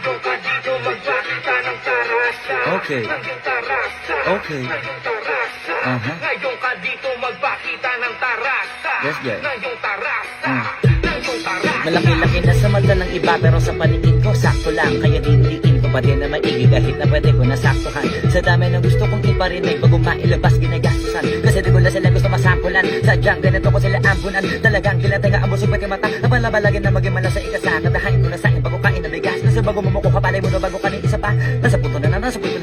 Ngayon ka dito magpakita ng tarasa. Okay. Ngayong tarasa. Okay. Ngayong tarasa. Ngayon ka dito magpakita ng tarasa. Yes, yeah. Ngayong tarasa. Ngayong tarasa. Malaki-laki na sa mata ng iba pero sa paningin ko sakto lang. Kaya dindiin ko pa din na maigi kahit na pwede ko nasaktuhan. Sa dami ng gusto kong iparinig bago mailabas ginagastusan. Kasi di ko lang sila gusto masampulan. Sadyang ganito ko sila ampunan. Talagang kilatay ang busog pati mata. Napalabalagin na maging malas sa ikasa. Kadahain mo na sa bago kain na bigas. Nasa bago mumuko kapalay mo na bago kanin isa pa. Nasa puto na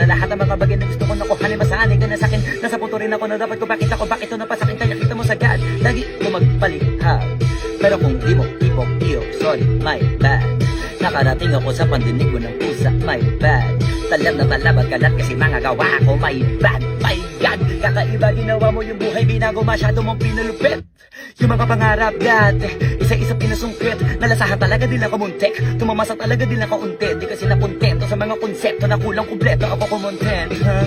lahat ang mga bagay na gusto ko nakuha. Masanig na sa akin. Nasa puto rin ako na dapat ko bakit ako bakit ito na pa sa akin. Kaya kita mo sagad. Lagi ko magpalihab. Pero kung di mo ipok-iyo, sorry, my bad. Nakarating ako sa pandinig mo ng pusa, my bad. Talab na talab at kalat kasi mga gawa ko, my bad, my God. Kakaiba ginawa mo yung buhay, binago masyado mong pinulupit. Yung mga pangarap dati, isa-isa pinasungkit. Nalasahan talaga din ako muntik. Tumamasa talaga din ako unti. Di kasi nakontento sa mga konsepto na kulang kumpleto. Ako kumontent, ha?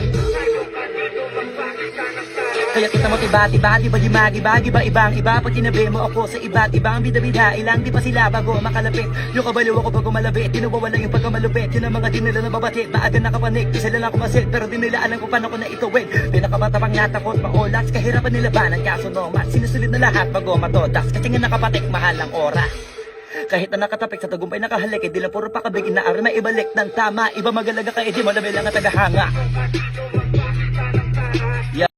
Kaya kita mo tiba-tiba, di ba di magi-bagi ba ibang iba? Pag tinabi mo ako sa iba't ibang bida-bida ilang di pa sila bago makalapit. Yung kabaliw ako bago malapit, tinawawala yung pagkamalupit. Yun ang mga di nila nababati, maaga nakapanik. Di sila lang kumasit, pero di nila alam kung paano ko na ituwid. Pinakabata pang natakot, maolas, kahirapan nila ba ng kaso nomat. Sinusulit na lahat bago matodas, kasi nga nakapatik, mahal ang oras. Kahit na nakatapik sa tagumpay nakahalik, di lang puro pakabig inaari na ibalik ng tama. Iba magalaga kaya di mo labi lang ang tagahanga.